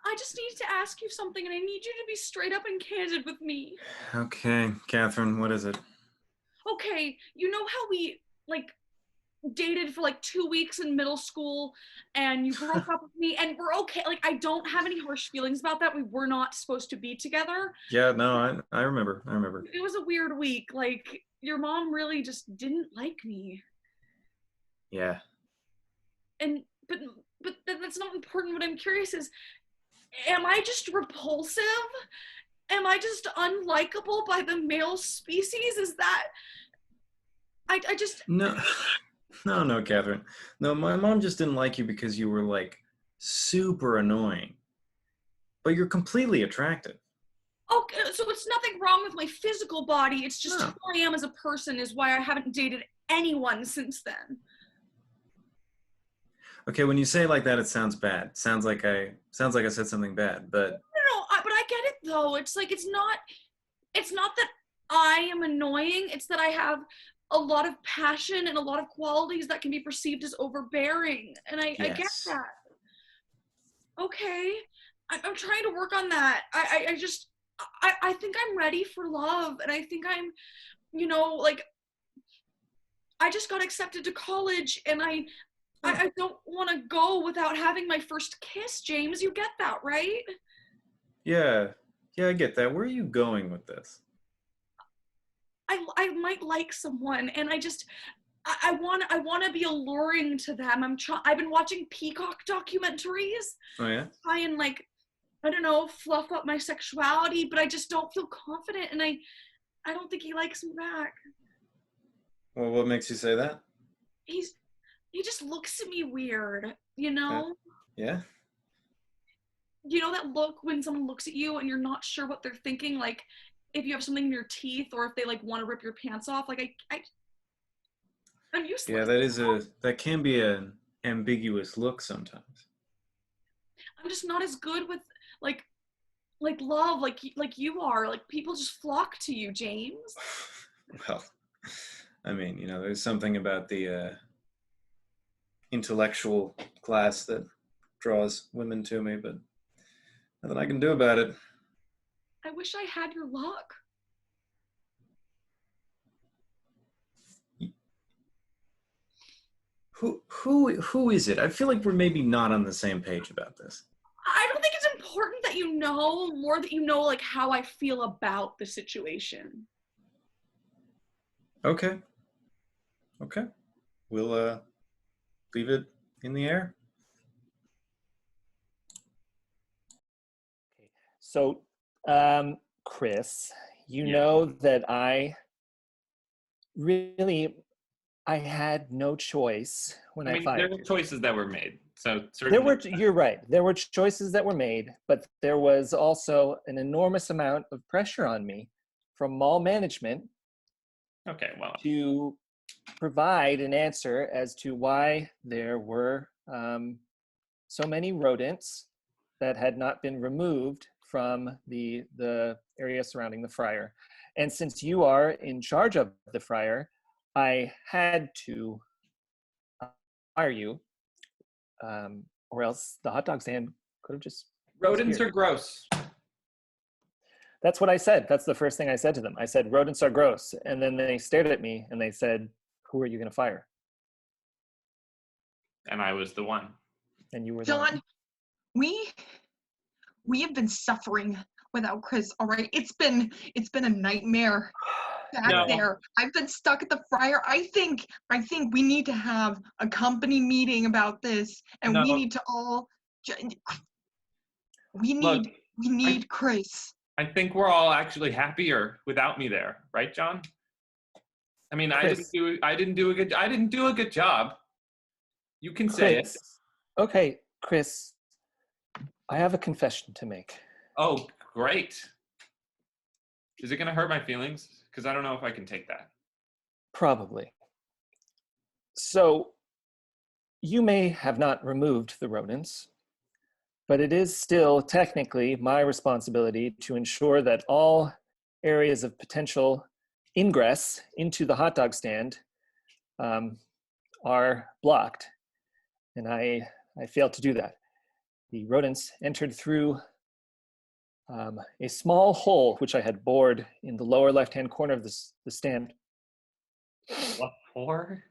I just need to ask you something, and I need you to be straight up and candid with me. Okay, Catherine, what is it? Okay, you know how we, like, dated for like 2 weeks in middle school and you broke up with me and we're okay. Like, I don't have any harsh feelings about that. We were not supposed to be together. Yeah, no, I remember. I remember. It was a weird week. Like, your mom really just didn't like me. Yeah. And but that's not important. What I'm curious is, am I just repulsive? Am I just unlikable by the male species? Is that I just No, no, Catherine. No, my mom just didn't like you because you were like super annoying. But you're completely attractive. okay, so it's nothing wrong with my physical body. It's just who No. I am as a person is why I haven't dated anyone since then. Okay, when you say it like that, it sounds bad. Sounds like I said something bad, but No, but I get it though. It's like it's not that I am annoying. It's that I have a lot of passion and a lot of qualities that can be perceived as overbearing, and I get yes. that. Okay, I'm trying to work on that. I just I think I'm ready for love, and I think I'm, like, I just got accepted to college, and Oh, I don't want to go without having my first kiss, James. You get that, right? yeah. Yeah, I get that. Where are you going with this? I might like someone, and I want to be alluring to them. I've been watching Peacock documentaries, Oh yeah? try and, like, I don't know, fluff up my sexuality, but I just don't feel confident, and I don't think he likes me back. Well, what makes you say that? He's he just looks at me weird, you Uh, know? yeah? You know that look when someone looks at you and you're not sure what they're thinking, like if you have something in your teeth or if they, like, want to rip your pants off. Like, I'm Yeah, useless. that can be an ambiguous look sometimes. I'm just not as good with, like love, like you are. Like, people just flock to you, James. Well, I mean, there's something about the intellectual class that draws women to me, but nothing I can do about it. I wish I had your luck. Who is it? I feel like we're maybe not on the same page about this. I don't think it's important that you know, more that you know, like, how I feel about the situation. Okay, okay. We'll leave it in the air. So, Chris, you Yeah. know that I had no choice when I I mean, there fired were you. choices that were made. So There were, certainly. you're right. There were choices that were made, but there was also an enormous amount of pressure on me from mall management Okay, well, to provide an answer as to why there were so many rodents that had not been removed from the area surrounding the fryer. And since you are in charge of the fryer, I had to fire you, or else the hot dog stand could have just rodents disappeared. are gross. That's what I said. That's the first thing I said to them. I said, rodents are gross. And then they stared at me and they said, who are you going to fire? And I was the one. And you were the one. John, we have been suffering without Chris, all right? It's been a nightmare back No. there. I've been stuck at the fryer. I think we need to have a company meeting about this, and we No. need to all we Look, need Chris. I think we're all actually happier without me there, right, John? I mean, Chris. I didn't do a good job. You can say it. Chris. Okay, Chris, I have a confession to make. Oh, great. Is it going to hurt my feelings? Because I don't know if I can take that. Probably. So, you may have not removed the rodents, but it is still technically my responsibility to ensure that all areas of potential ingress into the hot dog stand are blocked, and I failed to do that. The rodents entered through a small hole which I had bored in the lower left-hand corner of the stand. What for?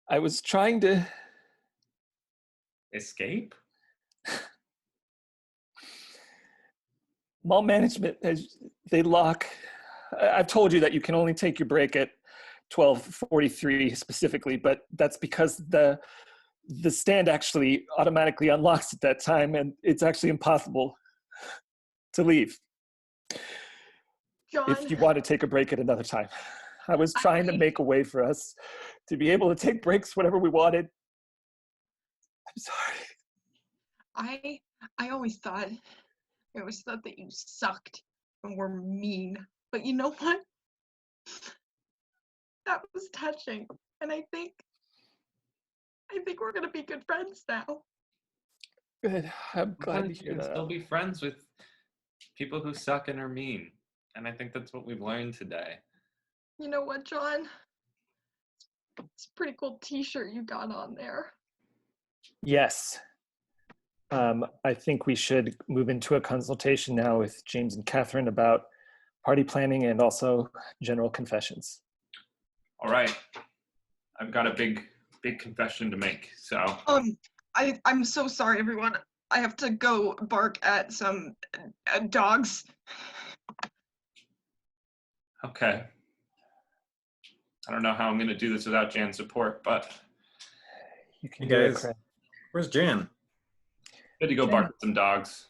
I was trying to Escape? mall management, they lock. I've told you that you can only take your break at 12:43 specifically, but that's because the stand actually automatically unlocks at that time, and it's actually impossible to leave John, if you want to take a break at another time. I was trying to make a way for us to be able to take breaks whenever we wanted. I'm sorry. I always thought that you sucked and were mean. But you know what? That was touching. And I think we're gonna be good friends now. Good. I'm glad to Sometimes you hear can still that. be friends with people who suck and are mean. And I think that's what we've learned today. You know what, John? It's a pretty cool t-shirt you got on there. Yes. I think we should move into a consultation now with James and Catherine about party planning and also general confessions. All right. I've got a big confession to make. So I'm so sorry, everyone. I have to go bark at some dogs. okay. I don't know how I'm going to do this without Jan's support, but You can Hey do it, guys, Craig. where's Jan? good to go Jan. bark at some dogs.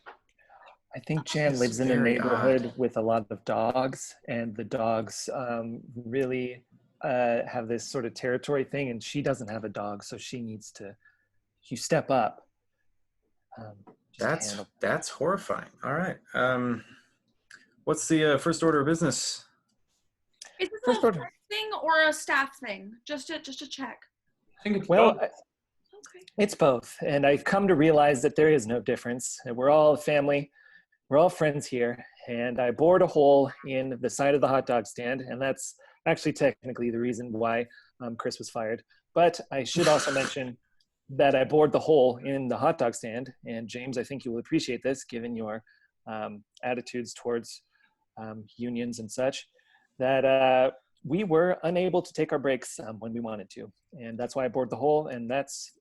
I think Jan That's lives in a very neighborhood odd. with a lot of dogs, and the dogs really have this sort of territory thing, and she doesn't have a dog, so she needs to, you step up. Just to handle. That's horrifying. All right. What's the first order of business? Is this First a order. friend thing or a staff thing? Just to check. I think it's Well, both. Okay. it's both, and I've come to realize that there is no difference. And we're all a family, we're all friends here, and I bored a hole in the side of the hot dog stand, and that's actually technically the reason why Chris was fired. But I should also mention that I bored the hole in the hot dog stand, and James, I think you will appreciate this given your attitudes towards unions and such, that we were unable to take our breaks when we wanted to. And that's why I bored the hole, and that's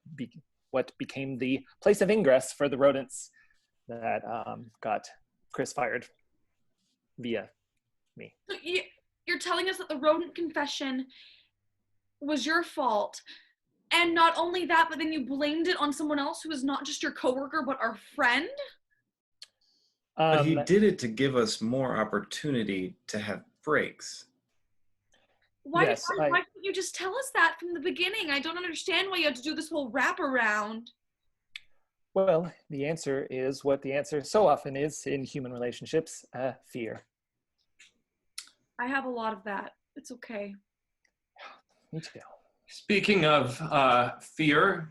what became the place of ingress for the rodents that got Chris fired via me. So you're telling us that the rodent confession was your fault, and not only that, but then you blamed it on someone else who was not just your coworker but our friend? But he did it to give us more opportunity to have breaks. Why Yes, didn't you just tell us that from the beginning? I don't understand why you had to do this whole wraparound. Well, the answer is what the answer so often is in human relationships, fear. I have a lot of that. It's okay. Me too. Speaking of fear,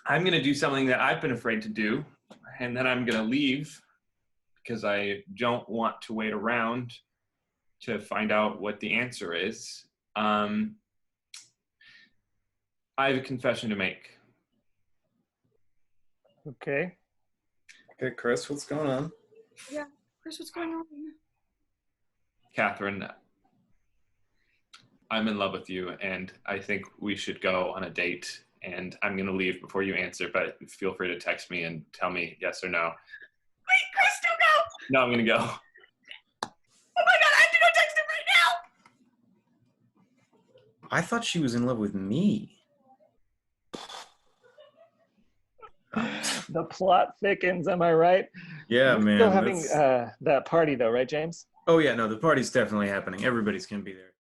I'm going to do something that I've been afraid to do, and then I'm going to leave because I don't want to wait around to find out what the answer is. I have a confession to make. Okay. Okay, Chris, what's going on? Yeah. Chris, what's going on? Catherine, I'm in love with you, and I think we should go on a date. And I'm going to leave before you answer, but feel free to text me and tell me yes or no. Wait, Chris, don't go! No, I'm going to go. Oh my god, I have to go text him right now! I thought she was in love with me. The plot thickens, am I right? Yeah, We're man. still having that's- that party though, right, James? Oh yeah, no, the party's definitely happening. Everybody's gonna be there.